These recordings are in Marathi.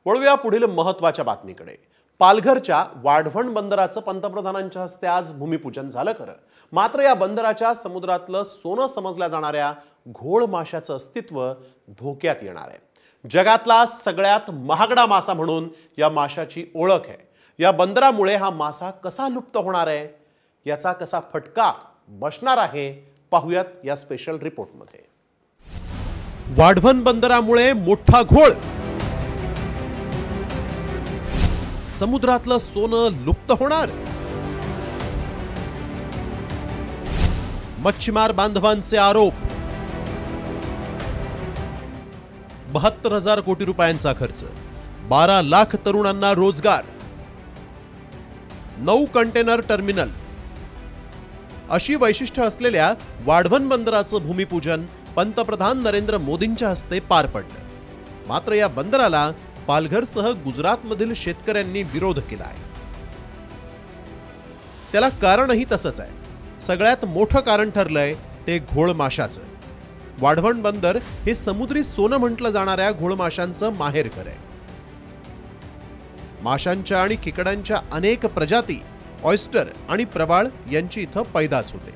वळूया पुढील महत्त्वाच्या बातमीकडे। पालघरच्या वाढवण बंदराचं पंतप्रधानांच्या हस्ते आज भूमिपूजन झालं खरं, मात्र या बंदराच्या समुद्रातलं सोनं समजल्या जाणाऱ्या घोळ माशाचं अस्तित्व धोक्यात येणार आहे। जगातला सगळ्यात महागडा मासा म्हणून या माशाची ओळख आहे। या बंदरामुळे हा मासा कसा लुप्त होणार आहे, याचा कसा फटका बसणार आहे, पाहूयात या स्पेशल रिपोर्टमध्ये। वाढवण बंदरामुळे मोठा घोळ, समुद्रातलं सोनं लुप्त होणार, मच्छीमार बांधवांचे आरोप, 72,000 कोटी रुपयांचा खर्च, 12 लाख तरुणांना रोजगार, 9 कंटेनर टर्मिनल अशी वैशिष्ट्य असलेल्या वाढवण बंदराचं भूमिपूजन पंतप्रधान नरेंद्र मोदींच्या हस्ते पार पडलं। मात्र या बंदराला पालघरसह गुजरातमधील शेतकऱ्यांनी विरोध केला आहे। त्याला कारणही तसंच आहे। सगळ्यात मोठं कारण ठरलंय ते घोळ माशाचं। वाढवण बंदर हे समुद्री सोनं म्हटलं जाणाऱ्या घोळ माशांचं माहेरघर आहे। माशांच्या आणि खेकड्यांच्या अनेक प्रजाती, ऑयस्टर आणि प्रवाळ यांची इथं पैदास होते।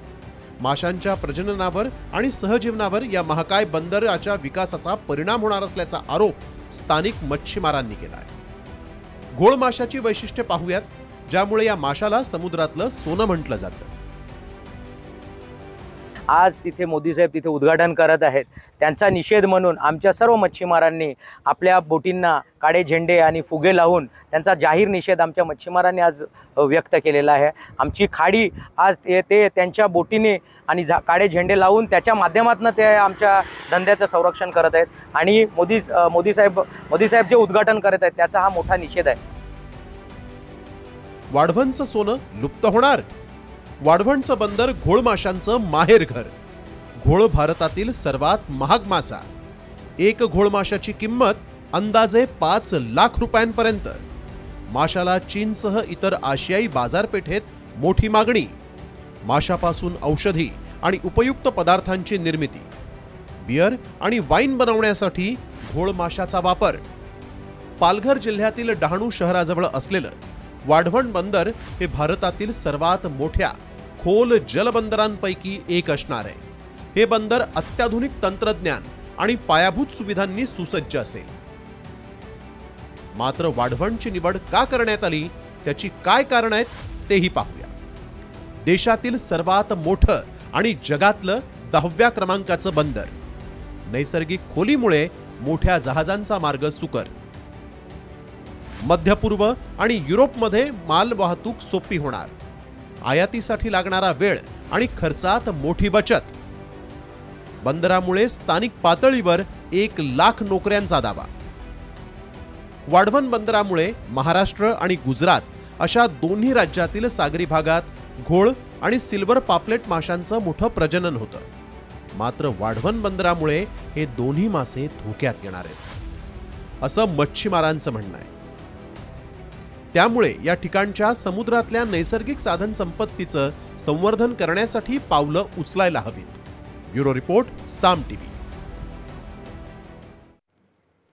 माशांच्या प्रजननावर आणि सहजीवनावर या महाकाय बंदराच्या विकासाचा परिणाम होणार असल्याचा आरोप स्थानिक मच्छीमारांनी केला आहे। घोळ माशाची वैशिष्ट्ये पाहूयात, ज्यामुळे या माशाला समुद्रातलं सोनं म्हटलं जातं। आज तिथे मोदी साहेब तिथे उद्घाटन करत आहेत। त्यांचा निषेध म्हणून आमच्या सर्व मच्छीमारांनी आपल्या बोटींना काळे झेंडे आणि फुगे लावून त्यांचा जाहीर निषेध आमच्या मच्छीमारांनी आज व्यक्त केलेला आहे। आमची खाडी आज ते त्यांच्या बोटीने आणि काळे झेंडे लावून त्याच्या माध्यमातून ते आमच्या धंद्याचं संरक्षण करत आहेत आणि मोदी साहेब जे उद्घाटन करत आहेत त्याचा हा मोठा निषेध आहे। वाढवणचं सोनं लुप्त होणार, वाढवणचं बंदर घोळ माशांचं माहेरघर। घोळ भारतातील सर्वात महाग मासा। एक घोळ माशाची किंमत अंदाजे 5 लाख रुपयांपर्यंत। माशाला चीनसह इतर आशियाई बाजारपेठेत मोठी मागणी। माशापासून औषधी आणि उपयुक्त पदार्थांची निर्मिती, बियर आणि वाईन बनवण्यासाठी घोळ माशाचा वापर। पालघर जिल्ह्यातील डहाणू शहराजवळ असलेलं वाढवण बंदर हे भारतातील सर्वात मोठ्या खोल जलबंदरांपैकी एक असणार आहे। हे बंदर अत्याधुनिक तंत्रज्ञान आणि पायाभूत सुविधांनी सुसज्ज असेल। मात्र वाढवणची निवड का करण्यात आली, त्याची काय कारण आहेत तेही पाहूया। देशातील सर्वात मोठं आणि जगातलं 10व्या क्रमांकाचं बंदर। नैसर्गिक खोलीमुळे मोठ्या जहाजांचा मार्ग सुकर। मध्य पूर्व आणि युरोपमध्ये माल वाहतूक सोपी होणार। आयातीसाठी लागणारा वेळ आणि खर्चात मोठी बचत। बंदरामुळे स्थानिक पातळीवर 1 लाख नोकऱ्यांचा दावा। वाढवण बंदरामुळे महाराष्ट्र आणि गुजरात अशा दोन्ही राज्यातील सागरी भागात घोळ आणि सिल्वर पापलेट माशांचं मोठं प्रजनन होतं। मात्र वाढवण बंदरामुळे हे दोन्ही मासे धोक्यात येणार आहेत, असं मच्छीमारांचं म्हणणं आहे। त्यामुळे या ठिकाणच्या समुद्रातल्या नैसर्गिक साधन संपत्तीचं संवर्धन करण्यासाठी पावलं उचलायला हवीत। ब्युरो रिपोर्ट, साम टीव्ही।